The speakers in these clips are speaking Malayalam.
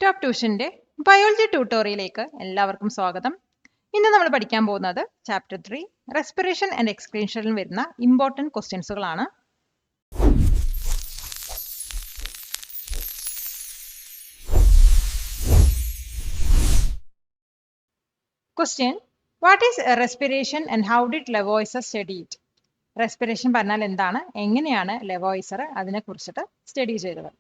ടോപ്പ് ട്യൂഷന്റെ ബയോളജി ട്യൂട്ടോറിയലിലേക്ക് എല്ലാവർക്കും സ്വാഗതം. ഇന്ന് നമ്മൾ പഠിക്കാൻ പോകുന്നത് ചാപ്റ്റർ 3 റെസ്പിറേഷൻ ആൻഡ് എക്സ്ക്രീഷനിൽ വരുന്ന ഇമ്പോർട്ടൻറ്റ് ക്വസ്റ്റ്യൻസുകളാണ്. Question: what is respiration and how did Lavoisier study it? Respiration പറഞ്ഞാൽ എന്താണ്, എങ്ങനെയാണ് ലെവോയ്സർ അതിനെക്കുറിച്ചിട്ട് സ്റ്റഡി ചെയ്തത്?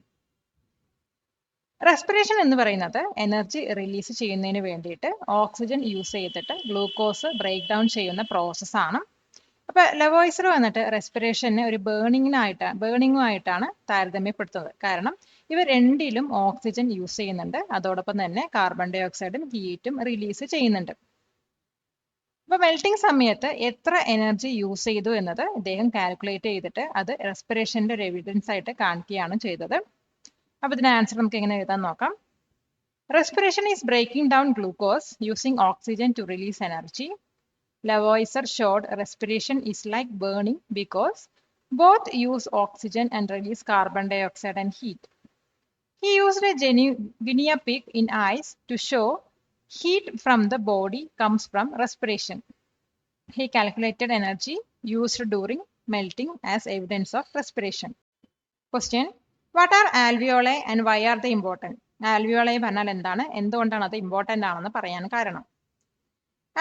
റെസ്പിറേഷൻ എന്ന് പറയുന്നത് എനർജി റിലീസ് ചെയ്യുന്നതിന് വേണ്ടിയിട്ട് ഓക്സിജൻ യൂസ് ചെയ്തിട്ട് ഗ്ലൂക്കോസ് ബ്രേക്ക് ഡൗൺ ചെയ്യുന്ന പ്രോസസ്സാണ്. അപ്പോൾ ലെവോയ്സർ വന്നിട്ട് റെസ്പിറേഷനെ ഒരു ബേണിങ്ങുമായിട്ടാണ് താരതമ്യപ്പെടുത്തുന്നത്. കാരണം ഇവ രണ്ടിലും ഓക്സിജൻ യൂസ് ചെയ്യുന്നുണ്ട്, അതോടൊപ്പം തന്നെ കാർബൺ ഡൈ ഓക്സൈഡും ഹീറ്റും റിലീസ് ചെയ്യുന്നുണ്ട്. അപ്പോൾ മെൽറ്റിംഗ് സമയത്ത് എത്ര എനർജി യൂസ് ചെയ്തു എന്നത് ഇദ്ദേഹം കാൽക്കുലേറ്റ് ചെയ്തിട്ട് അത് റെസ്പിറേഷൻ്റെ ഒരു എവിഡൻസ് ആയിട്ട് കാണിക്കുകയാണ് ചെയ്തത്. അപ്പോൾ ഇതിന് ആൻസർ നമുക്ക് എങ്ങനെ എഴുതാൻ നോക്കാം. Respiration is breaking down glucose using oxygen to release energy. Lavoisier showed respiration is like burning because both use oxygen and release carbon dioxide and heat. He used a guinea pig in ice to show heat from the body comes from respiration. He calculated energy used during melting as evidence of respiration. Question: What are alveoli and why are they important? Alveoli പറഞ്ഞാൽ എന്താണ്, എന്തുകൊണ്ടാണ് അത് ഇമ്പോർട്ടൻ്റ് ആണെന്ന് പറയാൻ കാരണം.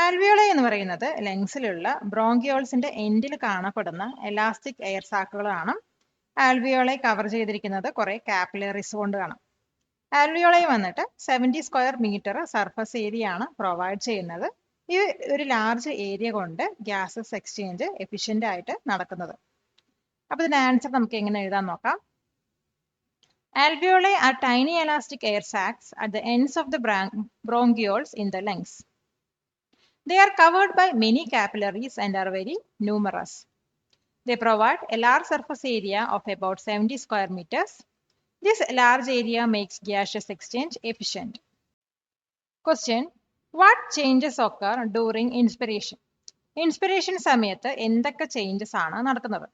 ആൽവിയോളി എന്ന് പറയുന്നത് ലങ്സിലുള്ള ബ്രോങ്കിയോൾസിന്റെ എൻഡിൽ കാണപ്പെടുന്ന എലാസ്റ്റിക് എയർ സാക്കുകളാണ്. ആൽവിയോളെ കവർ ചെയ്തിരിക്കുന്നത് കുറെ കാപ്പിലറീസ് കൊണ്ടാണ്. ആൽവിയോളെ വന്നിട്ട് 70 സ്ക്വയർ മീറ്റർ സർഫസ് ഏരിയ ആണ് പ്രൊവൈഡ് ചെയ്യുന്നത്. ഈ ഒരു ലാർജ് ഏരിയ കൊണ്ട് ഗ്യാസസ് എക്സ്ചേഞ്ച് എഫിഷ്യൻ്റ് ആയിട്ട് നടക്കുന്നത്. അപ്പോൾ ഇതിന്റെ ആൻസർ നമുക്ക് എങ്ങനെ എഴുതാൻ നോക്കാം. Alveoli are tiny elastic air sacs at the ends of the bronchioles in the lungs. They are covered by many capillaries and are very numerous. They provide a large surface area of about 70 square meters. This large area makes gaseous exchange efficient. Question: What changes occur during inspiration? Inspiration സമയത്ത് എന്തൊക്കെ ചേഞ്ചസ് ആണ് നടക്കുന്നത്?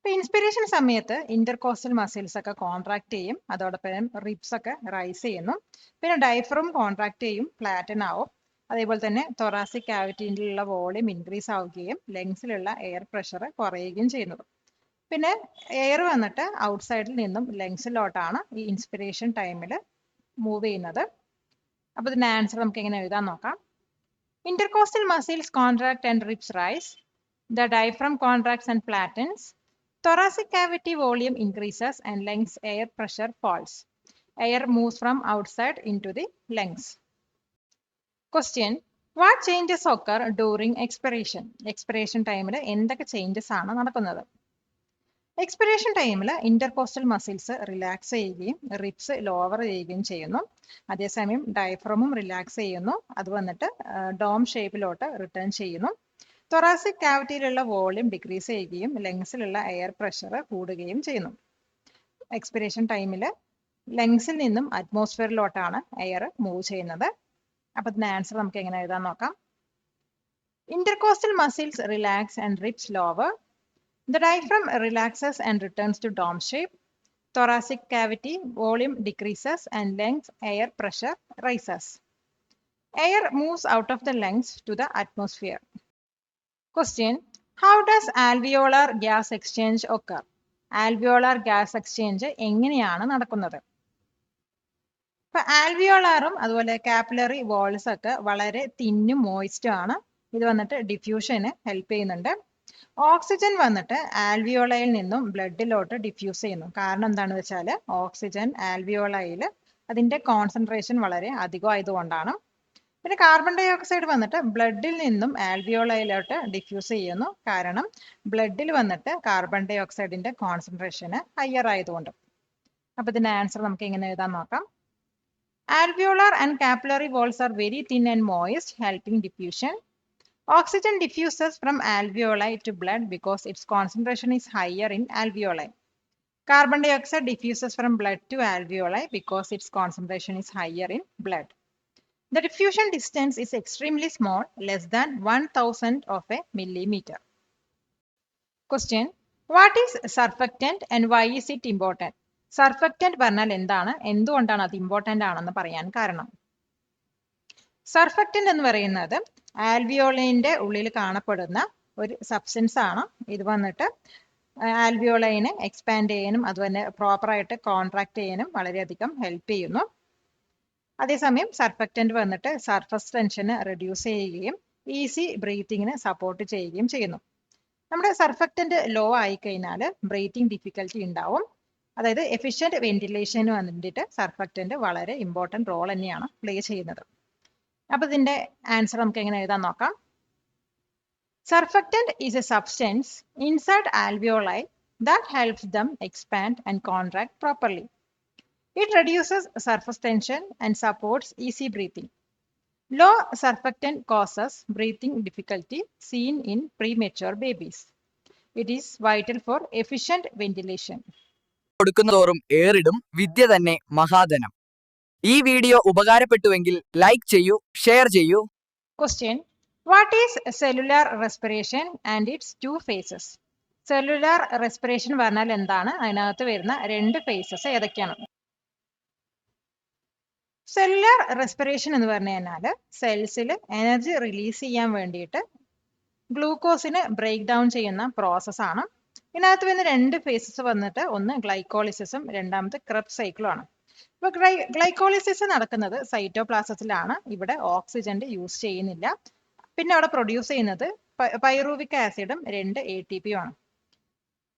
ഇപ്പോൾ ഇൻസ്പിറേഷൻ സമയത്ത് ഇന്റർകോസ്റ്റൽ മസിൽസ് ഒക്കെ കോൺട്രാക്ട് ചെയ്യും, അതോടൊപ്പം റിബ്സ് ഒക്കെ റൈസ് ചെയ്യുന്നു. പിന്നെ ഡയഫ്രം കോൺട്രാക്ട് ചെയ്യും, ഫ്ലാറ്റൻ ആവും. അതേപോലെ തന്നെ തൊറാസിക് ക്യാവിറ്റിയിലുള്ള വോളിയം ഇൻക്രീസ് ആവുകയും ലങ്സിലുള്ള എയർ പ്രഷർ കുറയുകയും ചെയ്യുന്നത്. പിന്നെ എയർ വന്നിട്ട് ഔട്ട്സൈഡിൽ നിന്നും ലങ്സിലോട്ടാണ് ഈ ഇൻസ്പിറേഷൻ ടൈമിൽ മൂവ് ചെയ്യുന്നത്. അപ്പോൾ ഇതിൻ്റെ ആൻസർ നമുക്ക് എങ്ങനെ എഴുതാൻ നോക്കാം. Intercostal muscles contract and ribs rise. The diaphragm contracts and flattens. Thoracic cavity volume increases and lungs air pressure falls. Air moves from outside into the lungs. Question: What changes occur during expiration? Expiration ടൈമിൽ എന്തൊക്കെ ചേഞ്ചസ് ആണ് നടക്കുന്നത്? എക്സ്പിറേഷൻ ടൈമിൽ ഇന്റർകോസ്റ്റൽ മസിൽസ് റിലാക്സ് ചെയ്യുകയും റിബ്സ് ലോവർ ചെയ്യുകയും ചെയ്യുന്നു. അതേസമയം ഡയഫ്രമും റിലാക്സ് ചെയ്യുന്നു, അത് വന്നിട്ട് ഡോം ഷേപ്പിലോട്ട് റിട്ടേൺ ചെയ്യുന്നു. തൊറാസിക് ക്യാവിറ്റിയിലുള്ള വോളിയം ഡിക്രീസ് ചെയ്യുകയും ലങ്സിലുള്ള എയർ പ്രഷർ കൂടുകയും ചെയ്യുന്നു. എക്സ്പിറേഷൻ ടൈമിൽ ലങ്സിൽ നിന്നും അറ്റ്മോസ്ഫിയറിലോട്ടാണ് എയർ മൂവ് ചെയ്യുന്നത്. അപ്പോൾ ഇതിന് ആൻസർ നമുക്ക് എങ്ങനെ എഴുതാൻ നോക്കാം. Intercostal muscles relax and ribs lower. The diaphragm relaxes and returns to dome shape. Thoracic cavity volume decreases and lungs air pressure rises. Air moves out of the lungs to the atmosphere. Question: How does alveolar gas exchange occur? Alveolar gas exchange എങ്ങനെയാണ് നടക്കുന്നത്? ഇപ്പൊ ആൽവിയോളാറും അതുപോലെ കാപ്പിലറി വാൾസ് ഒക്കെ വളരെ തിന്നും മോയിസ്റ്റും ആണ്. ഇത് വന്നിട്ട് ഡിഫ്യൂഷന് ഹെൽപ്പ് ചെയ്യുന്നുണ്ട്. ഓക്സിജൻ വന്നിട്ട് ആൽവിയോളയിൽ നിന്നും ബ്ലഡിലോട്ട് ഡിഫ്യൂസ് ചെയ്യുന്നു. കാരണം എന്താണെന്ന് വെച്ചാൽ ഓക്സിജൻ ആൽവിയോളയിൽ അതിന്റെ കോൺസെൻട്രേഷൻ വളരെ അധികമായതുകൊണ്ടാണ്. പിന്നെ കാർബൺ ഡൈ ഓക്സൈഡ് വന്നിട്ട് ബ്ലഡിൽ നിന്നും ആൽവിയോളയിലോട്ട് ഡിഫ്യൂസ് ചെയ്യുന്നു. കാരണം ബ്ലഡിൽ വന്നിട്ട് കാർബൺ ഡൈ ഓക്സൈഡിന്റെ കോൺസെൻട്രേഷന് ഹയർ ആയതുകൊണ്ട്. അപ്പോൾ ഇതിന്റെ ആൻസർ നമുക്ക് എങ്ങനെ എഴുതാൻ നോക്കാം. Alveolar and capillary walls are very thin and moist, helping diffusion. Oxygen diffuses from alveoli to blood because its concentration is higher in alveoli. Carbon dioxide diffuses from blood to alveoli because its concentration is higher in blood. The diffusion distance is extremely small, less than 1,000 of a millimeter. Question: What is surfactant and why is it important? Surfactant പറഞ്ഞാൽ എന്താണ്, എന്തുകൊണ്ടാണ് അത് ഇമ്പോർട്ടന്റ് ആണെന്ന് പറയാൻ കാരണം. സർഫക്റ്റന്റ് എന്ന് പറയുന്നത് ആൽവിയോളൈന്റെ ഉള്ളിൽ കാണപ്പെടുന്ന ഒരു സബ്സ്റ്റൻസ് ആണ്. ഇത് വന്നിട്ട് ആൽവിയോളൈനെ എക്സ്പാൻഡ് ചെയ്യാനും അതുപോലെ പ്രോപ്പറായിട്ട് കോൺട്രാക്ട് ചെയ്യാനും വളരെയധികം ഹെൽപ്പ് ചെയ്യുന്നു. അതേസമയം സർഫക്റ്റന്റ് വന്നിട്ട് സർഫസ് ടെൻഷന് റെഡ്യൂസ് ചെയ്യുകയും ഈസി ബ്രീത്തിങ്ങിന് സപ്പോർട്ട് ചെയ്യുകയും ചെയ്യുന്നു. നമ്മുടെ സർഫക്റ്റന്റ് ലോ ആയി കഴിഞ്ഞാൽ ബ്രീത്തിങ് ഡിഫിക്കൽറ്റി ഉണ്ടാവും. അതായത് എഫിഷ്യന്റ് വെന്റിലേഷന് വേണ്ടിയിട്ട് സർഫക്റ്റന്റ് വളരെ ഇമ്പോർട്ടന്റ് റോൾ തന്നെയാണ് പ്ലേ ചെയ്യുന്നത്. അപ്പൊ ഇതിന്റെ ആൻസർ നമുക്ക് എങ്ങനെ എഴുതാൻ നോക്കാം. Surfactant is a substance inside alveoli that helps them expand and contract properly. It reduces surface tension and supports easy breathing. Low surfactant causes breathing difficulty seen in premature babies. It is vital for efficient ventilation. കൊടുക്കുന്നതോറും ഏറിടും വിദ്യ തന്നെ മഹാധനം. ഈ വീഡിയോ ഉപകാരപ്പെട്ടുവെങ്കിൽ ലൈക്ക് ചെയ്യൂ, ഷെയർ ചെയ്യൂ. Question: What is cellular respiration and its two phases? Cellular respiration പറഞ്ഞാൽ എന്താണ്, അതിനകത്ത് വരുന്ന രണ്ട് ഫേസസ് ഏതൊക്കെയാണ്? സെല്ലുലാർ റെസ്പിറേഷൻ എന്ന് പറഞ്ഞു കഴിഞ്ഞാൽ സെൽസിൽ എനർജി റിലീസ് ചെയ്യാൻ വേണ്ടിയിട്ട് ഗ്ലൂക്കോസിനെ ബ്രേക്ക് ഡൗൺ ചെയ്യുന്ന പ്രോസസ് ആണ്. ഇതിനകത്ത് വരുന്ന രണ്ട് ഫേസസ് വന്നിട്ട് ഒന്ന് ഗ്ലൈക്കോളിസിസും രണ്ടാമത്തെ ക്രെബ്സ് സൈക്കിളും ആണ്. ഇപ്പൊ ഗ്ലൈക്കോളിസിസ് നടക്കുന്നത് സൈറ്റോപ്ലാസത്തിലാണ്. ഇവിടെ ഓക്സിജന്റെ യൂസ് ചെയ്യുന്നില്ല. പിന്നെ അവിടെ പ്രൊഡ്യൂസ് ചെയ്യുന്നത് പൈറൂവിക് ആസിഡും 2 ATP ആണ്.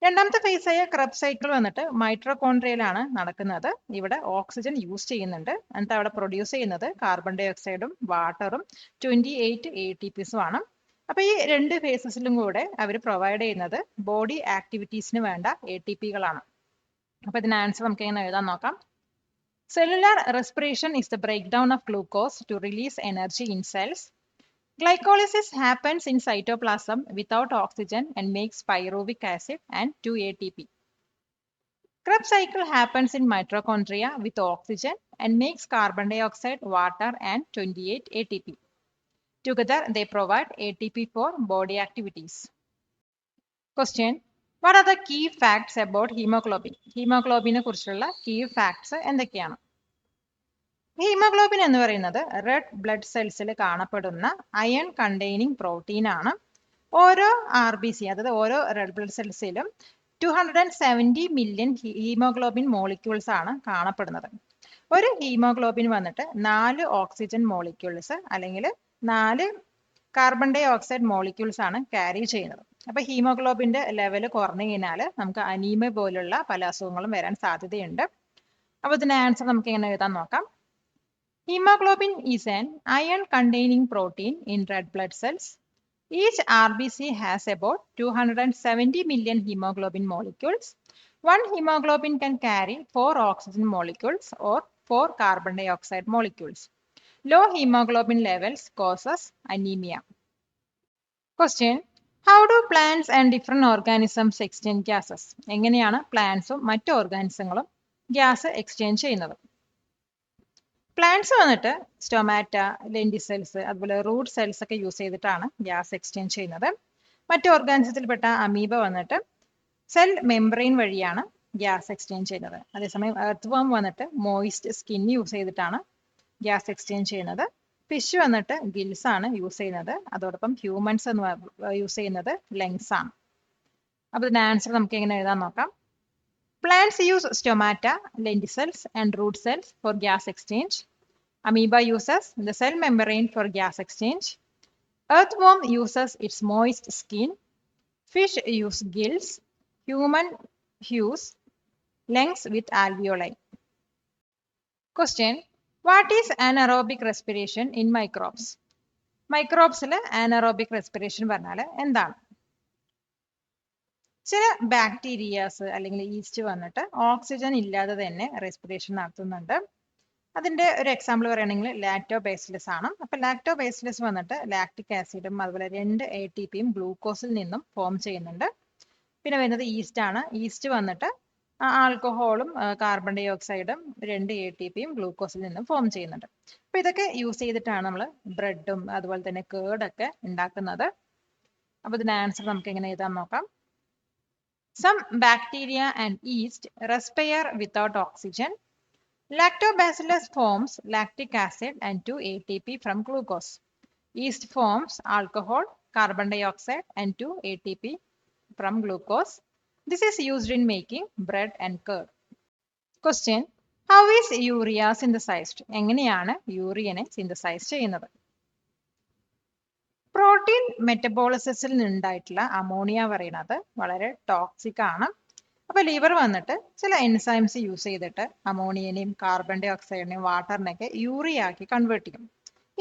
രണ്ടാമത്തെ ഫേസ് ആയ ക്രെബ്സ് സൈക്കിൾ വന്നിട്ട് മൈറ്റോകോൺട്രിയയിലാണ് നടക്കുന്നത്. ഇവിടെ ഓക്സിജൻ യൂസ് ചെയ്യുന്നുണ്ട്. എന്നിട്ട് അവിടെ പ്രൊഡ്യൂസ് ചെയ്യുന്നത് കാർബൺ ഡൈ ഓക്സൈഡും വാട്ടറും 28 ATPസും ആണ്. അപ്പൊ ഈ രണ്ട് ഫേസസിലും കൂടെ അവർ പ്രൊവൈഡ് ചെയ്യുന്നത് ബോഡി ആക്ടിവിറ്റീസിന് വേണ്ട ATPകളാണ്. അപ്പൊ ഇതിന് ആൻസർ നമുക്ക് എങ്ങനെ എഴുതാൻ നോക്കാം. Cellular respiration is the breakdown of glucose to release energy in cells. Glycolysis happens in cytoplasm without oxygen and makes pyruvic acid and 2 ATP. Krebs cycle happens in mitochondria with oxygen and makes carbon dioxide, water and 28 ATP. Together they provide ATP for body activities. Question: What are the key facts about hemoglobin? ഹീമോഗ്ലോബിനെ കുറിച്ചുള്ള key facts എന്തൊക്കെയാണ്? ഹീമോഗ്ലോബിൻ എന്ന് പറയുന്നത് റെഡ് ബ്ലഡ് സെൽസിൽ കാണപ്പെടുന്ന അയൺ കണ്ടെയ്നിങ് പ്രോട്ടീൻ ആണ്. ഓരോ RBC അതായത് ഓരോ റെഡ് ബ്ലഡ് സെൽസിലും 270 മില്യൺ ഹീമോഗ്ലോബിൻ മോളിക്യൂൾസ് ആണ് കാണപ്പെടുന്നത്. ഒരു ഹീമോഗ്ലോബിൻ വന്നിട്ട് 4 ഓക്സിജൻ മോളിക്യൂൾസ് അല്ലെങ്കിൽ 4 കാർബൺ ഡൈ ഓക്സൈഡ് മോളിക്യൂൾസ് ആണ് ക്യാരി ചെയ്യുന്നത്. അപ്പൊ ഹീമോഗ്ലോബിന്റെ ലെവൽ കുറഞ്ഞു കഴിഞ്ഞാൽ നമുക്ക് അനീമിയ പോലുള്ള പല അസുഖങ്ങളും വരാൻ സാധ്യതയുണ്ട്. അപ്പൊ ഇതിന്റെ ആൻസർ നമുക്ക് എങ്ങനെ എഴുതാൻ നോക്കാം. Hemoglobin is an iron-containing protein in red blood cells. Each RBC has about 270 million hemoglobin molecules. One hemoglobin can carry 4 oxygen molecules or 4 carbon dioxide molecules. Low hemoglobin levels causes anemia. Question: How do plants and different organisms exchange gases? എങ്ങനെയാണ് പ്ലാന്റ്സും മറ്റു ഓർഗാനിസങ്ങളും ഗ്യാസ് എക്സ്ചേഞ്ച് ചെയ്യുന്നത്? പ്ലാന്റ്സ് വന്നിട്ട് സ്റ്റൊമാറ്റ, ലെൻറ്റിസെൽസ് അതുപോലെ റൂട്ട് സെൽസ് ഒക്കെ യൂസ് ചെയ്തിട്ടാണ് ഗ്യാസ് എക്സ്ചേഞ്ച് ചെയ്യുന്നത്. മറ്റു ഓർഗാനിസത്തിൽപ്പെട്ട അമീബ വന്നിട്ട് സെൽ മെംബ്രെയിൻ വഴിയാണ് ഗ്യാസ് എക്സ്ചേഞ്ച് ചെയ്യുന്നത്. അതേസമയം എർത്ത് വർം വന്നിട്ട് മോയിസ്റ്റ് സ്കിൻ യൂസ് ചെയ്തിട്ടാണ് ഗ്യാസ് എക്സ്ചേഞ്ച് ചെയ്യുന്നത്. ഫിഷ് വന്നിട്ട് ഗിൽസ് ആണ് യൂസ് ചെയ്യുന്നത്. അതോടൊപ്പം ഹ്യൂമൻസ് എന്ന് യൂസ് ചെയ്യുന്നത് ലങ്സ് ആണ്. അപ്പൊ ഇതിന്റെ ആൻസർ നമുക്ക് എങ്ങനെ എഴുതാൻ നോക്കാം. Plants use stomata, lenticels and root cells for gas exchange. Amoeba uses the cell membrane for gas exchange. Earthworm uses its moist skin. Fish use gills. Human use lungs with alveoli. Question: What is anaerobic respiration in microbes? മൈക്രോബ്സിൽ anaerobic respiration പറഞ്ഞാൽ എന്താണ്? ചില ബാക്ടീരിയാസ് അല്ലെങ്കിൽ ഈസ്റ്റ് വന്നിട്ട് ഓക്സിജൻ ഇല്ലാതെ തന്നെ റെസ്പിറേഷൻ നടത്തുന്നുണ്ട്. അതിന്റെ ഒരു എക്സാമ്പിൾ പറയുകയാണെങ്കിൽ ലാക്ടോബാസിലസ് ആണ്. അപ്പൊ ലാക്ടോബാസിലസ് വന്നിട്ട് ലാക്ടിക് ആസിഡും അതുപോലെ 2 ATPയും ഗ്ലൂക്കോസിൽ നിന്നും ഫോം ചെയ്യുന്നുണ്ട്. പിന്നെ വരുന്നത് ഈസ്റ്റ് ആണ്. ഈസ്റ്റ് വന്നിട്ട് ആൽക്കഹോളും കാർബൺ ഡൈ ഓക്സൈഡും 2 ATPയും ഗ്ലൂക്കോസിൽ നിന്നും ഫോം ചെയ്യുന്നുണ്ട്. അപ്പൊ ഇതൊക്കെ യൂസ് ചെയ്തിട്ടാണ് നമ്മൾ ബ്രെഡും അതുപോലെ തന്നെ കേർഡൊക്കെ ഉണ്ടാക്കുന്നത്. അപ്പൊ ഇതിന്റെ ആൻസർ നമുക്ക് എങ്ങനെ എഴുതാൻ നോക്കാം. Some bacteria and yeast respire without oxygen. Lactobacillus forms lactic acid and 2 ATP from glucose. Yeast forms alcohol, carbon dioxide and 2 ATP from glucose. This is used in making bread and curd. Question: How is urea synthesized? എങ്ങനെയാണ് യൂറിയനെ സിന്തസൈസ് ചെയ്യുന്നത്? പ്രോട്ടീൻ മെറ്റബോളിസത്തിൽ നിന്നുണ്ടായിട്ടുള്ള അമോണിയ പറയുന്നത് വളരെ ടോക്സിക് ആണ്. അപ്പൊ ലിവർ വന്നിട്ട് ചില എൻസൈംസ് യൂസ് ചെയ്തിട്ട് അമോണിയനെയും കാർബൺ ഡൈ ഓക്സൈഡിനെയും വാട്ടറിനെയൊക്കെ യൂറിയ ആക്കി കൺവേർട്ട് ചെയ്യും.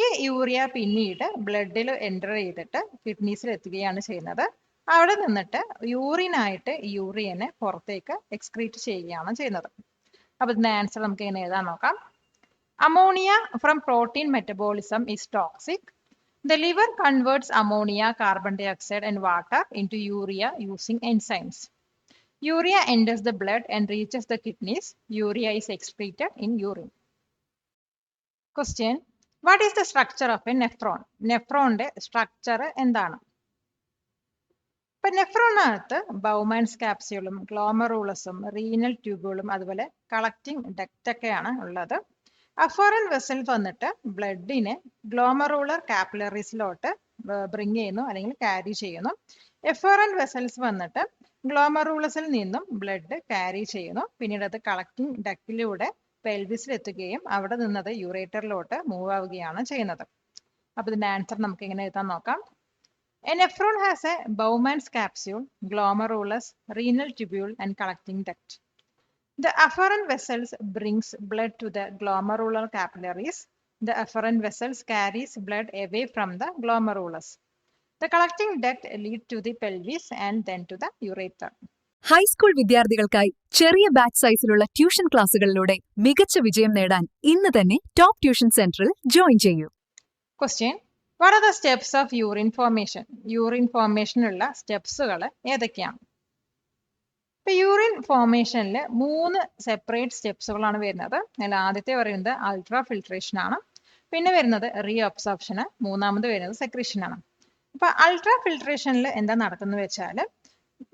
ഈ യൂറിയ പിന്നീട് ബ്ലഡിൽ എൻ്റർ ചെയ്തിട്ട് കിഡ്നീസിൽ എത്തുകയാണ് ചെയ്യുന്നത്. അവിടെ നിന്നിട്ട് യൂറിനായിട്ട് യൂറിയനെ പുറത്തേക്ക് എക്സ്ക്രീറ്റ് ചെയ്യുകയാണ് ചെയ്യുന്നത്. അപ്പൊ ഇതിന്റെ ആൻസർ നമുക്ക് എങ്ങനെ എഴുതാൻ നോക്കാം. Ammonia from protein metabolism is toxic. The liver converts ammonia, carbon dioxide and water into urea using enzymes. Urea enters the blood and reaches the kidneys. Urea is excreted in urine. Question: What is the structure of a nephron? Nephron's structure എന്താണ്? ഇപ്പൊ നെഫ്രോണിനകത്ത് ബൗമാൻസ് ക്യാപ്സ്യൂളും ഗ്ലോമറൂളസും റീനൽ ട്യൂബുകളും അതുപോലെ കളക്റ്റിംഗ് ഡക്റ്റ് ഒക്കെയാണ് ഉള്ളത്. അഫോറൻ വെസൽസ് വന്നിട്ട് ബ്ലഡിനെ ഗ്ലോമറൂളർ കാപ്പിലറീസിലോട്ട് ബ്രിങ് ചെയ്യുന്നു അല്ലെങ്കിൽ ക്യാരി ചെയ്യുന്നു. എഫോറൻ വെസൽസ് വന്നിട്ട് ഗ്ലോമറൂളസിൽ നിന്നും ബ്ലഡ് ക്യാരി ചെയ്യുന്നു. പിന്നീട് അത് കളക്റ്റിംഗ് ഡക്റ്റിലൂടെ പെൽവിസിൽ എത്തുകയും അവിടെ നിന്നത് യൂറേറ്ററിലോട്ട് മൂവ് ആവുകയാണ് ചെയ്യുന്നത്. അപ്പൊ ഇതിന്റെ ആൻസർ നമുക്ക് എങ്ങനെ എഴുതാൻ നോക്കാം. A nephron has a Bowman's capsule, glomerulus, renal tubule, and collecting duct. The afferent vessels brings blood to the glomerular capillaries. The afferent vessels carries blood away from the glomerulus. The collecting duct lead to the pelvis and then to the ureter. High school വിദ്യാർത്ഥികൾക്കായി ചെറിയ ബാച്ച് സൈസിലുള്ള ട്യൂഷൻ ക്ലാസുകളിലൂടെ മികച്ച വിജയം നേടാൻ ഇന്ന് തന്നെ ടോപ്പ് ട്യൂഷൻ സെന്ററിൽ ജോയിൻ ചെയ്യൂ. Question: What are the steps of urine formation? Urine formation ഉള്ള സ്റ്റെപ്സുകൾ ഏതൊക്കെയാണ്? ഇപ്പൊ യൂറിൻ ഫോർമേഷനിൽ 3 സെപ്പറേറ്റ് സ്റ്റെപ്സുകളാണ് വരുന്നത്. അതിൽ ആദ്യത്തെ പറയുന്നത് അൾട്രാ ഫിൽട്രേഷൻ ആണ്. പിന്നെ വരുന്നത് റീഅബ്സോർപ്ഷൻ, മൂന്നാമത് വരുന്നത് സെക്രീഷൻ ആണ്. അപ്പൊ അൾട്രാ ഫിൽട്രേഷനിൽ എന്താ നടക്കുന്നത് വെച്ചാൽ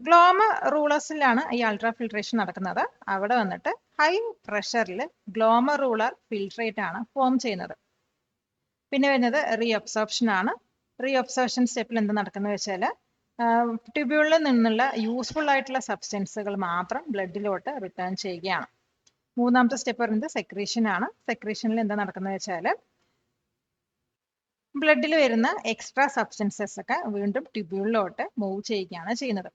ഗ്ലോമറൂളസിലാണ് ഈ അൾട്രാ ഫിൽട്രേഷൻ നടക്കുന്നത്. അവിടെ വന്നിട്ട് ഹൈ പ്രഷറിൽ ഗ്ലോമറൂളർ ഫിൽട്രേറ്റ് ആണ് ഫോം ചെയ്യുന്നത്. പിന്നെ വരുന്നത് റീഅബ്സോർപ്ഷൻ ആണ്. റീഅബ്സോർപ്ഷൻ സ്റ്റെപ്പിൽ എന്താ നടക്കുന്നത് വെച്ചാൽ ട്യൂബ്യൂളിൽ നിന്നുള്ള യൂസ്ഫുൾ ആയിട്ടുള്ള സബ്സ്റ്റൻസുകൾ മാത്രം ബ്ലഡിലോട്ട് റിട്ടേൺ ചെയ്യുകയാണ്. മൂന്നാമത്തെ സ്റ്റെപ്പ് പറയുന്നത് സെക്രീഷൻ ആണ്. സെക്രീഷനിൽ എന്താ നടക്കുന്നത് വെച്ചാൽ ബ്ലഡിൽ വരുന്ന എക്സ്ട്രാ സബ്സ്റ്റൻസസ് ഒക്കെ വീണ്ടും ട്യൂബ്യൂളിലോട്ട് മൂവ് ചെയ്യുകയാണ് ചെയ്യുന്നത്.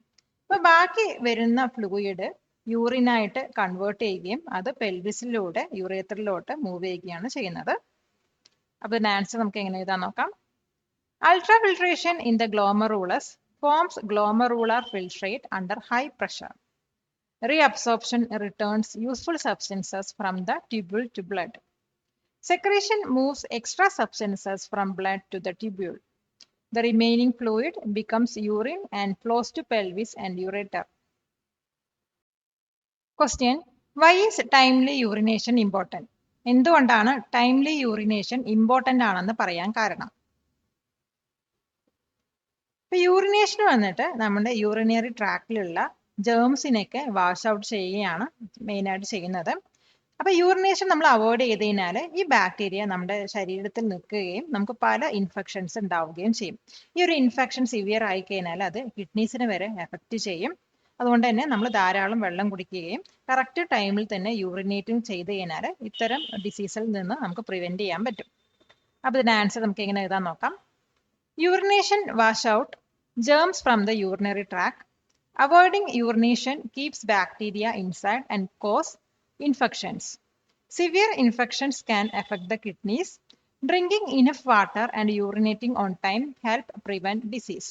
അപ്പൊ ബാക്കി വരുന്ന ഫ്ലൂയിഡ് യൂറിനായിട്ട് കൺവേർട്ട് ചെയ്യുകയും അത് പെൽവിസിലൂടെ യൂറേറ്ററിലോട്ട് മൂവ് ചെയ്യുകയാണ് ചെയ്യുന്നത്. അപ്പൊ ഇതിന്റെ ആൻസർ നമുക്ക് എങ്ങനെ എഴുതാൻ നോക്കാം. Ultrafiltration in the glomerulus forms glomerular filtrate under high pressure. Reabsorption returns useful substances from the tubule to blood. Secretion moves extra substances from blood to the tubule. The remaining fluid becomes urine and flows to pelvis and ureter. Question: Why is timely urination important? എന്തുകൊണ്ടാണ് ടൈംലി യൂറിനേഷൻ ഇമ്പോർട്ടൻ്റ് ആണെന്ന് പറയാൻ കാരണം? ഇപ്പൊ യൂറിനേഷൻ വന്നിട്ട് നമ്മുടെ യൂറിനറി ട്രാക്റ്റിലുള്ള ജേംസിനെയൊക്കെ വാഷ് ഔട്ട് ചെയ്യുകയാണ് മെയിനായിട്ട് ചെയ്യുന്നത്. അപ്പൊ യൂറിനേഷൻ നമ്മൾ അവോയ്ഡ് ചെയ്ത് കഴിഞ്ഞാൽ ഈ ബാക്ടീരിയ നമ്മുടെ ശരീരത്തിൽ നിൽക്കുകയും നമുക്ക് പല ഇൻഫെക്ഷൻസ് ഉണ്ടാവുകയും ചെയ്യും. ഈ ഒരു ഇൻഫെക്ഷൻ സിവിയർ ആയി കഴിഞ്ഞാൽ അത് കിഡ്നീസിനെ വരെ എഫക്റ്റ് ചെയ്യും. അതുകൊണ്ട് തന്നെ നമ്മൾ ധാരാളം വെള്ളം കുടിക്കുകയും കറക്റ്റ് ടൈമിൽ തന്നെ യൂറിനേറ്റിംഗ് ചെയ്ത് കഴിഞ്ഞാൽ ഇത്തരം ഡിസീസിൽ നിന്ന് നമുക്ക് പ്രിവെന്റ് ചെയ്യാൻ പറ്റും. അപ്പൊ ഇതിന്റെ ആൻസർ നമുക്ക് എങ്ങനെ എഴുതാൻ നോക്കാം. Urination wash out germs from the urinary tract. Avoiding urination keeps bacteria inside and cause infections. Severe infections can affect the kidneys. Drinking enough water and urinating on time help prevent disease.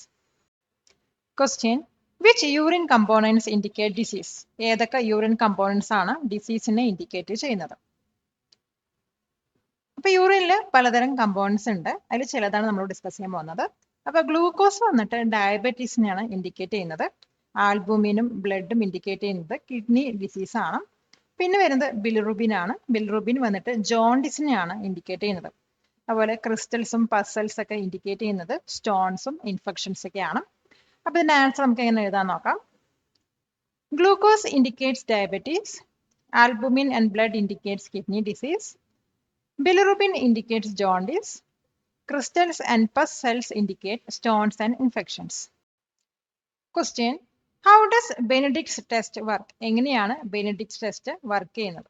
Question: Which urine components indicate disease? ഏതൊക്കെ യൂറിൻ കമ്പോണൻസ് ആണ് ഡിസീസിനെ ഇൻഡിക്കേറ്റ് ചെയ്യുന്നത്? അപ്പൊ യൂറിനിൽ പലതരം കമ്പോണൻസ് ഉണ്ട്. അതിൽ ചിലതാണ് നമ്മൾ ഡിസ്കസ് ചെയ്യാൻ പോകുന്നത്. അപ്പൊ ഗ്ലൂക്കോസ് വന്നിട്ട് ഡയബറ്റീസിനെയാണ് ഇൻഡിക്കേറ്റ് ചെയ്യുന്നത്. ആൽബുമിനും ബ്ലഡും ഇൻഡിക്കേറ്റ് ചെയ്യുന്നത് കിഡ്നി ഡിസീസ് ആണ്. പിന്നെ വരുന്നത് ബിലിറുബിൻ ആണ്. ബിലിറുബിൻ വന്നിട്ട് ജോണ്ടിസിനെയാണ് ഇൻഡിക്കേറ്റ് ചെയ്യുന്നത്. അതുപോലെ ക്രിസ്റ്റൽസും പസൽസ് ഒക്കെ ഇൻഡിക്കേറ്റ് ചെയ്യുന്നത് സ്റ്റോൺസും ഇൻഫെക്ഷൻസ് ഒക്കെയാണ്. അപ്പൊ ഇതിന്റെ ആൻസർ നമുക്ക് എങ്ങനെ എഴുതാൻ നോക്കാം. Glucose indicates diabetes. Albumin and blood indicates kidney disease. Bilirubin indicates jaundice. Crystals and pus cells indicate stones and infections. Question: How does Benedict's test work? എങ്ങനെയാണ് Benedict's test വർക്ക് ചെയ്യുന്നത്?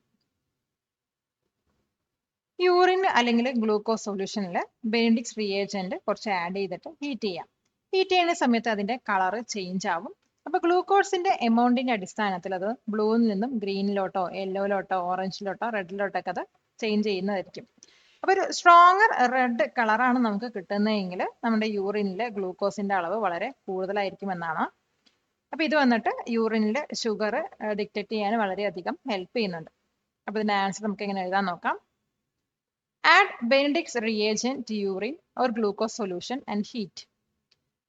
യൂറിൻ അല്ലെങ്കിൽ ഗ്ലൂക്കോസ് സൊല്യൂഷനിൽ ബെനഡിക്സ് റിയേജന്റ് കുറച്ച് ആഡ് ചെയ്തിട്ട് ഹീറ്റ് ചെയ്യാം. ഹീറ്റ് ചെയ്യുന്ന സമയത്ത് അതിന്റെ കളർ ചേഞ്ച് ആവും. അപ്പൊ ഗ്ലൂക്കോസിന്റെ എമൗണ്ടിന്റെ അടിസ്ഥാനത്തിൽ അത് ബ്ലൂവിൽ നിന്നും ഗ്രീനിലോട്ടോ യെല്ലോയിലോട്ടോ ഓറഞ്ചിലോട്ടോ റെഡിലോട്ടൊക്കെ അത് ചേഞ്ച് ചെയ്യുന്നതായിരിക്കും. അപ്പൊ ഒരു സ്ട്രോങ്ങർ റെഡ് കളറാണ് നമുക്ക് കിട്ടുന്നതെങ്കിൽ നമ്മുടെ യൂറിനിലെ ഗ്ലൂക്കോസിന്റെ അളവ് വളരെ കൂടുതലായിരിക്കും എന്നാണ്. അപ്പൊ ഇത് വന്നിട്ട് യൂറിനിലെ ഷുഗർ ഡിറ്റക്ട് ചെയ്യാൻ വളരെയധികം ഹെൽപ്പ് ചെയ്യുന്നുണ്ട്. അപ്പൊ ഇതിന്റെ ആൻസർ നമുക്ക് എങ്ങനെ എഴുതാൻ നോക്കാം. Add Benedict's reagent to urine or glucose solution and heat.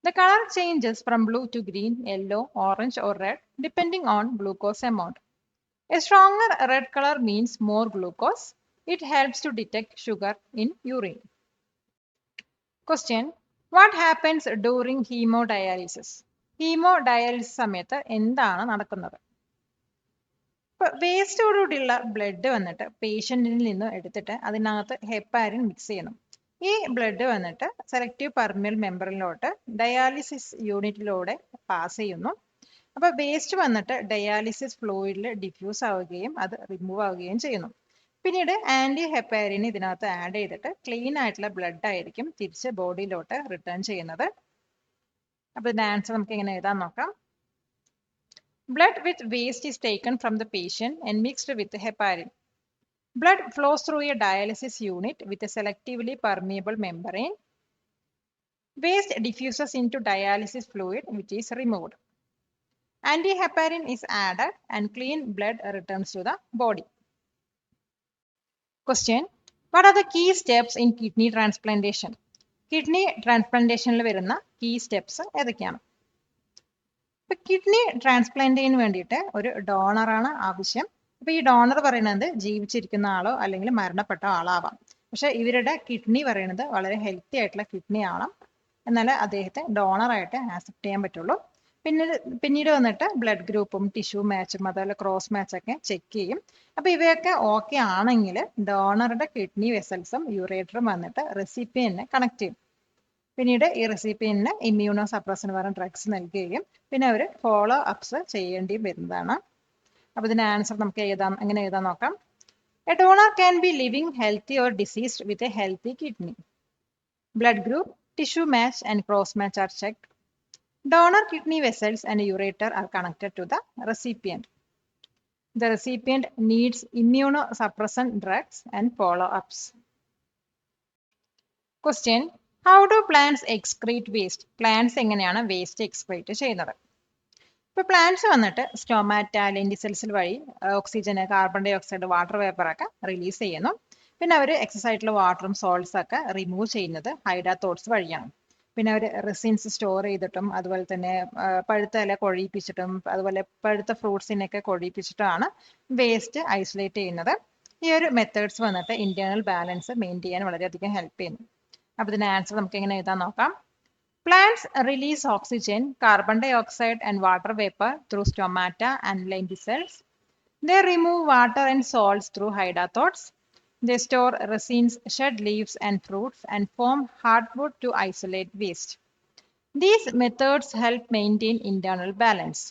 The color changes from blue to green, yellow, orange or red depending on glucose amount. A stronger red color means more glucose. It helps to detect sugar in urine. Question: What happens during hemodialysis? Hemodialysis സമയത്ത് എന്താണ് നടക്കുന്നത്? വേസ്റ്റോടുകൂടിയുള്ള ബ്ലഡ് വന്നിട്ട് പേഷ്യന്റിൽ നിന്ന് എടുത്തിട്ട് അതിനകത്ത് ഹെപ്പാരിൻ മിക്സ് ചെയ്യണം. ഈ ബ്ലഡ് വന്നിട്ട് സെലക്റ്റീവ് പെർമിയൽ മെമ്പറിലോട്ട് ഡയാലിസിസ് യൂണിറ്റിലൂടെ പാസ് ചെയ്യുന്നു. അപ്പൊ വേസ്റ്റ് വന്നിട്ട് ഡയാലിസിസ് ഫ്ലൂയിഡിൽ ഡിഫ്യൂസ് ആവുകയും അത് റിമൂവ് ആവുകയും ചെയ്യുന്നു. പിന്നീട് ആന്റി ഹെപ്പാരിൻ ഇതിനകത്ത് ആഡ് ചെയ്തിട്ട് ക്ലീൻ ആയിട്ടുള്ള ബ്ലഡ് ആയിരിക്കും തിരിച്ച് ബോഡിയിലോട്ട് റിട്ടേൺ ചെയ്യുന്നത്. അപ്പൊ ഇതിന്റെ ആൻസർ നമുക്ക് എങ്ങനെ എഴുതാൻ നോക്കാം. Blood with waste is taken from the patient and mixed with heparin. Blood flows through a dialysis unit with a selectively permeable membrane. Waste diffuses into dialysis fluid which is removed. Antiheparin is added and clean blood returns to the body. Question: What are the key steps in kidney transplantation? Kidney transplantation il varuna key steps edakeyanu? Kidney ട്രാൻസ്പ്ലാന്റിന് വേണ്ടിയിട്ട് ഒരു ഡോണറാണ് ആവശ്യം. അപ്പൊ ഈ ഡോണർ പറയുന്നത് ജീവിച്ചിരിക്കുന്ന ആളോ അല്ലെങ്കിൽ മരണപ്പെട്ട ആളാവാം. പക്ഷെ ഇവരുടെ കിഡ്നി പറയുന്നത് വളരെ ഹെൽത്തി ആയിട്ടുള്ള കിഡ്നി ആവണം, എന്നാലേ അദ്ദേഹത്തെ ഡോണറായിട്ട് ആക്സെപ്റ്റ് ചെയ്യാൻ പറ്റുള്ളൂ. പിന്നീട് വന്നിട്ട് ബ്ലഡ് ഗ്രൂപ്പും ടിഷ്യൂ മാച്ചും അതുപോലെ ക്രോസ് മാച്ചൊക്കെ ചെക്ക് ചെയ്യും. അപ്പൊ ഇവയൊക്കെ ഓക്കെ ആണെങ്കിൽ ഡോണറുടെ കിഡ്നി വെസൽസും യൂറേറ്ററും വന്നിട്ട് റെസിപ്പിയന്റിനെ കണക്ട് ചെയ്യും. പിന്നീട് ഈ റെസിപ്പിയന്റിന് ഇമ്മ്യൂണോ സപ്രസന്റ് പറഞ്ഞ ഡ്രഗ്സ് നൽകുകയും പിന്നെ അവർ ഫോളോ അപ്സ് ചെയ്യേണ്ടി വരുന്നതാണ്. അപ്പൊ ഇതിന്റെ ആൻസർ നമുക്ക് എങ്ങനെ എഴുതാൻ നോക്കാം. A donor can be living healthy or diseased with a healthy kidney. Blood group, tissue match and cross match are checked. Donor kidney vessels and ureter are connected to the recipient. The recipient needs immunosuppressant drugs and follow-ups. Question: How do plants excrete waste? Plants എങ്ങനെയാണ് വേസ്റ്റ് എക്സ്ക്രീറ്റ് ചെയ്യുന്നത്? ഇപ്പോൾ പ്ലാന്റ്സ് വന്നിട്ട് സ്റ്റൊമാറ്റ, ലെന്റിസെൽസിൽ വഴി oxygen, carbon dioxide, water vapour ഒക്കെ റിലീസ് ചെയ്യുന്നു. പിന്നെ അവർ എക്സസ് ആയിട്ടുള്ള വാട്ടറും സോൾട്സ് ഒക്കെ റിമൂവ് ചെയ്യുന്നത് ഹൈഡാത്തോട്സ് വഴിയാണ്. പിന്നെ അവർ റെസിൻസ് സ്റ്റോർ ചെയ്തിട്ടും അതുപോലെ തന്നെ പഴുത്ത ഇല കൊഴിപ്പിച്ചിട്ടും അതുപോലെ പഴുത്ത ഫ്രൂട്ട്സിനൊക്കെ കൊഴിപ്പിച്ചിട്ടുമാണ് വേസ്റ്റ് ഐസൊലേറ്റ് ചെയ്യുന്നത്. ഈ ഒരു മെത്തേഡ്സ് വന്നിട്ട് ഇന്റേണൽ ബാലൻസ് മെയിൻറ്റെയിൻ ചെയ്യാൻ വളരെയധികം ഹെൽപ്പ് ചെയ്യുന്നു. അപ്പോൾ ഇതിന്റെ ആൻസർ നമുക്ക് എങ്ങനെ എഴുതാൻ നോക്കാം. Plants release oxygen, carbon dioxide and water vapor through stomata and lenticels. They remove water and salts through hydathodes. They store resins, shed leaves and fruits and form hardwood to isolate waste. These methods help maintain internal balance.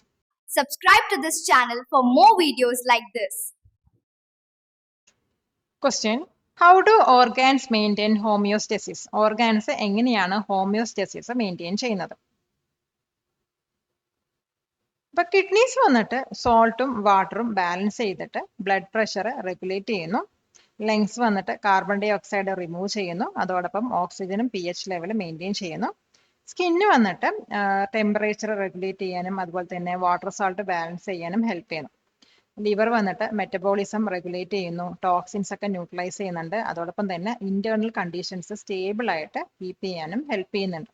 Subscribe to this channel for more videos like this. Question: How do organs maintain homeostasis? Organs എങ്ങനെയാണ് ഹോമിയോസ്റ്റസിസ് മെയിൻറ്റെയിൻ ചെയ്യുന്നത്? ഇപ്പൊ കിഡ്നീസ് വന്നിട്ട് സോൾട്ടും വാട്ടറും ബാലൻസ് ചെയ്തിട്ട് ബ്ലഡ് പ്രഷർ റെഗുലേറ്റ് ചെയ്യുന്നു. ലങ്സ് വന്നിട്ട് കാർബൺ ഡൈ ഓക്സൈഡ് റിമൂവ് ചെയ്യുന്നു. അതോടൊപ്പം ഓക്സിജനും pH ലെവൽ മെയിൻറ്റെയിൻ ചെയ്യുന്നു. സ്കിന്ന് വന്നിട്ട് ടെമ്പറേച്ചർ റെഗുലേറ്റ് ചെയ്യാനും അതുപോലെ തന്നെ വാട്ടർ സോൾട്ട് ബാലൻസ് ചെയ്യാനും ഹെൽപ്പ് ചെയ്യുന്നു. ലിവർ വന്നിട്ട് മെറ്റബോളിസം റെഗുലേറ്റ് ചെയ്യുന്നു. ടോക്സിൻസ് ഒക്കെ ന്യൂട്രലൈസ് ചെയ്യുന്നുണ്ട്. അതോടൊപ്പം തന്നെ ഇന്റേണൽ കണ്ടീഷൻസ് സ്റ്റേബിൾ ആയിട്ട് കീപ്പ് ചെയ്യാനും ഹെൽപ്പ് ചെയ്യുന്നുണ്ട്.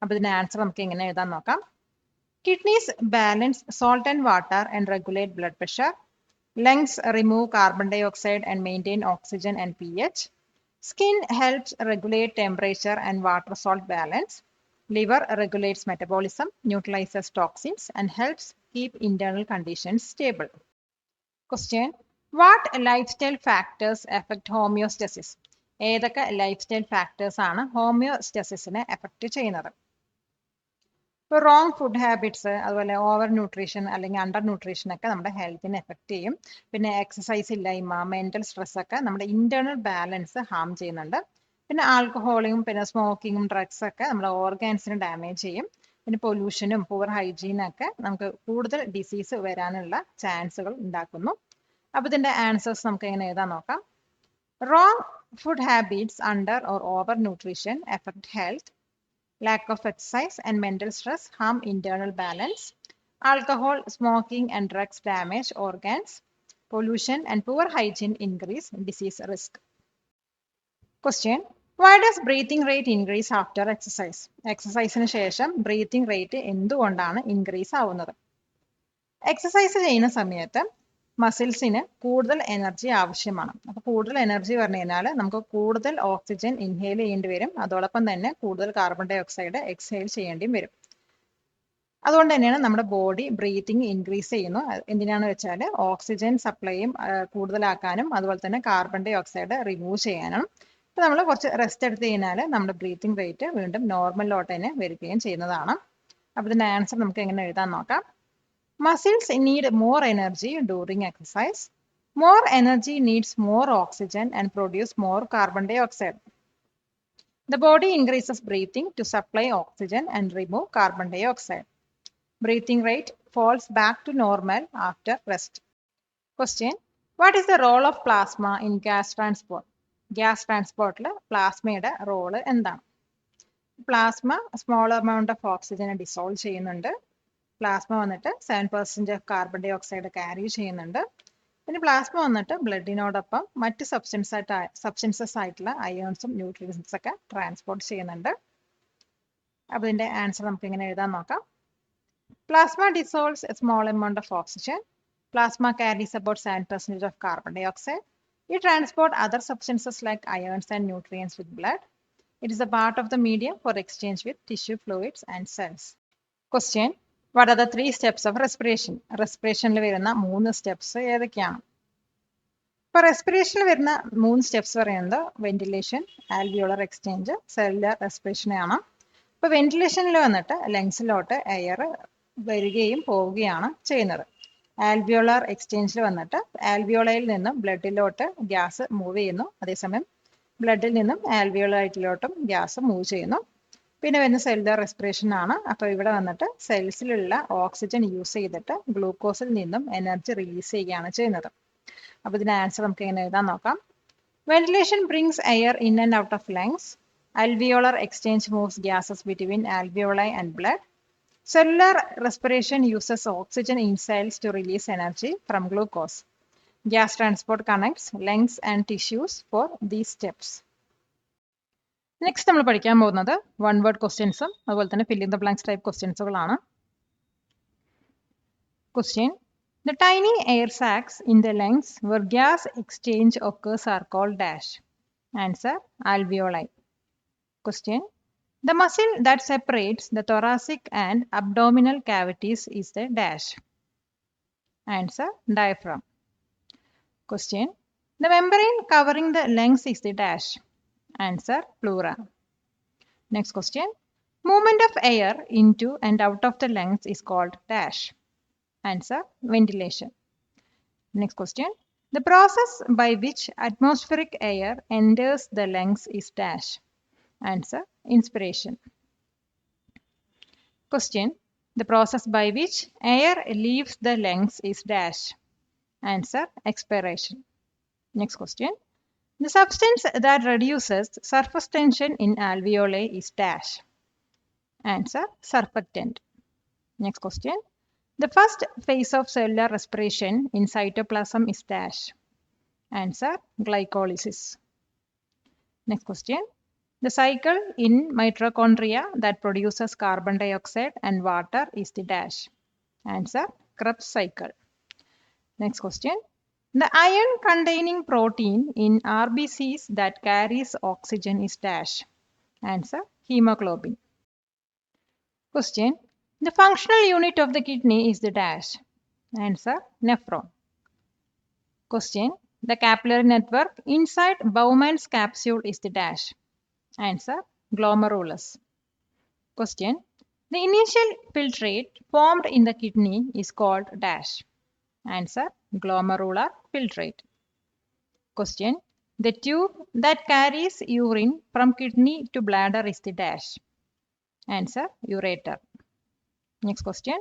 അപ്പൊ ഇതിന്റെ ആൻസർ നമുക്ക് എങ്ങനെ എഴുതാൻ നോക്കാം. Kidneys balance salt and water and regulate blood pressure. Lungs remove carbon dioxide and maintain oxygen and pH. Skin helps regulate temperature and water-salt balance. Liver regulates metabolism, neutralizes toxins, and helps keep internal conditions stable. Question: What lifestyle factors affect homeostasis? ഏതൊക്കെ ലൈഫ്സ്റ്റൈൽ ഫാക്ടേഴ്സ് ആണ് ഹോമിയോസ്റ്റസിസിനെ എഫക്റ്റ് ചെയ്യുന്നത്? ഇപ്പോൾ റോങ് ഫുഡ് ഹാബിറ്റ്സ്, അതുപോലെ ഓവർ ന്യൂട്രീഷൻ അല്ലെങ്കിൽ അണ്ടർ ന്യൂട്രീഷൻ ഒക്കെ നമ്മുടെ ഹെൽത്തിനെ എഫക്റ്റ് ചെയ്യും. പിന്നെ എക്സസൈസ് ഇല്ലായ്മ, മെന്റൽ സ്ട്രെസ് ഒക്കെ നമ്മുടെ ഇന്റേണൽ ബാലൻസ് ഹാം ചെയ്യുന്നുണ്ട്. പിന്നെ ആൽക്കഹോളും പിന്നെ സ്മോക്കിങ്ങും ഡ്രഗ്സ് ഒക്കെ നമ്മുടെ ഓർഗാൻസിനെ ഡാമേജ് ചെയ്യും. പിന്നെ പൊല്യൂഷനും പുവർ ഹൈജീനും ഒക്കെ നമുക്ക് കൂടുതൽ ഡിസീസ് വരാനുള്ള ചാൻസുകൾ ഉണ്ടാക്കുന്നു. അപ്പോൾ ഇതിന്റെ ആൻസേഴ്സ് നമുക്ക് എങ്ങനെ എഴുതാൻ നോക്കാം. Wrong food habits, under or over nutrition effect health. Lack of exercise and mental stress harm internal balance. Alcohol, smoking and drugs damage organs. Pollution and poor hygiene increase disease risk. Question: Why does breathing rate increase after exercise? എക്സസൈസിന് ശേഷം ബ്രീത്തിങ് റേറ്റ് എന്തുകൊണ്ടാണ് ഇൻക്രീസ് ആവുന്നത്? എക്സസൈസ് ചെയ്യുന്ന സമയത്ത് മസിൽസിന് കൂടുതൽ എനർജി ആവശ്യമാണ്. അപ്പോൾ കൂടുതൽ എനർജി പറഞ്ഞു കഴിഞ്ഞാൽ നമുക്ക് കൂടുതൽ ഓക്സിജൻ ഇൻഹെയിൽ ചെയ്യേണ്ടി വരും. അതോടൊപ്പം തന്നെ കൂടുതൽ കാർബൺ ഡൈ ഓക്സൈഡ് എക്സ്ഹെയിൽ ചെയ്യേണ്ടിയും വരും. അതുകൊണ്ട് തന്നെയാണ് നമ്മുടെ ബോഡി ബ്രീത്തിങ് ഇൻക്രീസ് ചെയ്യുന്നു. എന്തിനാണെന്ന് വെച്ചാൽ ഓക്സിജൻ സപ്ലൈയും കൂടുതലാക്കാനും അതുപോലെ തന്നെ കാർബൺ ഡൈ ഓക്സൈഡ് റിമൂവ് ചെയ്യാനും. അപ്പോൾ നമ്മൾ കുറച്ച് റെസ്റ്റ് എടുത്ത് കഴിഞ്ഞാൽ നമ്മുടെ ബ്രീത്തിങ് റേറ്റ് വീണ്ടും നോർമലിലോട്ട് തന്നെ വരികയും ചെയ്യുന്നതാണ്. അപ്പോൾ ഇതിൻ്റെ ആൻസർ നമുക്ക് എങ്ങനെ എഴുതാൻ നോക്കാം. Muscles need more energy during exercise. More energy needs more oxygen and produce more carbon dioxide. The body increases breathing to supply oxygen and remove carbon dioxide. Breathing rate falls back to normal after rest. Question: What is the role of plasma in gas transport? Gas transport le plasmയുടെ റോള് എന്താണ്? Plasma small amount of oxygen dissolve ചെയ്യുന്നുണ്ട്. പ്ലാസ്മ വന്നിട്ട് 7% of carbon dioxide carry ചെയ്യുന്നുണ്ട്. പിന്നെ പ്ലാസ്മ വന്നിട്ട് ബ്ലഡിനോടൊപ്പം മറ്റ് സബ്സ്റ്റൻസസ് ആയിട്ടുള്ള അയോൺസും ന്യൂട്രിയൻസും ഒക്കെ ട്രാൻസ്പോർട്ട് ചെയ്യുന്നുണ്ട്. അപ്പോൾ ഇതിന്റെ ആൻസർ നമുക്ക് ഇങ്ങനെ എഴുതാൻ നോക്കാം. Plasma dissolves a small amount of oxygen. Plasma carries about 7% of carbon dioxide. It transports other substances like ions and nutrients with blood. It is a part of the medium for exchange with tissue fluids and cells. Question: What are the 3 steps of respiration? റെസ്പിറേഷനിൽ വരുന്ന 3 സ്റ്റെപ്സ് ഏതൊക്കെയാണ്? ഇപ്പോൾ റെസ്പിറേഷനിൽ വരുന്ന 3 സ്റ്റെപ്സ് പറയുന്നത് വെന്റിലേഷൻ, ആൽവിയോളർ എക്സ്ചേഞ്ച്, സെല്ലുലാർ റെസ്പിറേഷനെയാണ്. ഇപ്പോൾ വെന്റിലേഷനിൽ വന്നിട്ട് ലങ്സിലോട്ട് എയർ വരികയും പോവുകയാണ് ചെയ്യുന്നത്. ആൽവിയോളർ എക്സ്ചേഞ്ചിൽ വന്നിട്ട് ആൽവിയോളയിൽ നിന്നും ബ്ലഡിലോട്ട് ഗ്യാസ് മൂവ് ചെയ്യുന്നു. അതേസമയം ബ്ലഡിൽ നിന്നും ആൽവിയോളൈറ്റിലോട്ടും ഗ്യാസ് മൂവ് ചെയ്യുന്നു. പിന്നെ വരുന്ന സെല്ലുലാർ റെസ്പിറേഷൻ ആണ്. അപ്പോൾ ഇവിടെ വന്നിട്ട് സെൽസിലുള്ള ഓക്സിജൻ യൂസ് ചെയ്തിട്ട് ഗ്ലൂക്കോസിൽ നിന്നും എനർജി റിലീസ് ചെയ്യുകയാണ് ചെയ്യുന്നത്. അപ്പോൾ ഇതിന്റെ ആൻസർ നമുക്ക് എങ്ങനെ എഴുതാൻ നോക്കാം. Ventilation brings air in and out of lungs. Alveolar exchange moves gases between alveoli and blood. Cellular respiration uses oxygen in cells to release energy from glucose. Gas transport connects lungs and tissues for these steps. Next നമ്മൾ പഠിക്കാൻ പോകുന്നത് വൺ വേർഡ് ക്വസ്റ്റ്യൻസും അതുപോലെ തന്നെ fill in the blanks type ക്വസ്റ്റ്യൻസുകളാണ്. ക്വസ്റ്റ്യൻ: The tiny air sacs in the lungs where gas exchange occurs are called dash. Answer: alveoli. Question: The muscle that separates the thoracic and abdominal cavities is the dash. Answer: diaphragm. Question: The membrane covering the lungs is the dash. Answer: pleura. Next question: Movement of air into and out of the lungs is called dash. Answer: ventilation. Next question: The process by which atmospheric air enters the lungs is dash. Answer: inspiration. Question: The process by which air leaves the lungs is dash. Answer: expiration. Next question: The substance that reduces surface tension in alveoli is dash. Answer: surfactant. Next question: The first phase of cellular respiration in cytoplasm is dash. Answer: glycolysis. Next question: The cycle in mitochondria that produces carbon dioxide and water is the dash. Answer: Krebs cycle. Next question: The iron containing protein in RBCs that carries oxygen is dash. Answer: hemoglobin. Question: The functional unit of the kidney is the dash. Answer, nephron. Question, the capillary network inside Bowman's capsule is the dash. Answer, glomerulus. Question, the initial filtrate formed in the kidney is called dash. Answer, glomerular filtrate. Question, the tube that carries urine from kidney to bladder is the dash. Answer, ureter. Next question,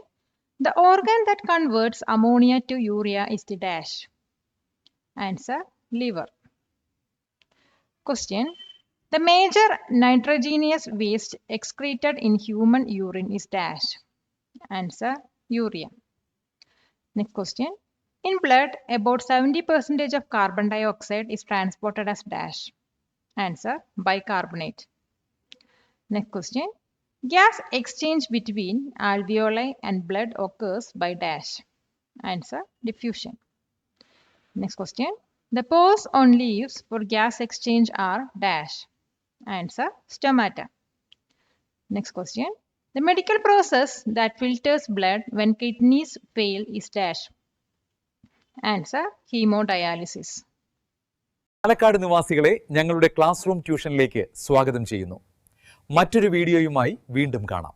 the organ that converts ammonia to urea is the dash. Answer, liver. Question, the major nitrogenous waste excreted in human urine is dash. Answer, urea. Next question, in blood about 70% of carbon dioxide is transported as dash. Answer, bicarbonate. Next question, gas exchange between alveoli and blood occurs by dash. Answer, diffusion. Next question, the pores on leaves for gas exchange are dash. Answer, stomata. Next question, the medical process that filters blood when kidneys fail is dash. Answer, hemodialysis. Palakkad നിവാസികളെ ഞങ്ങളുടെ ക്ലാസ് റൂം ട്യൂഷനിലേക്ക് സ്വാഗതം ചെയ്യുന്നു. മറ്റൊരു വീഡിയോയുമായി വീണ്ടും കാണാം.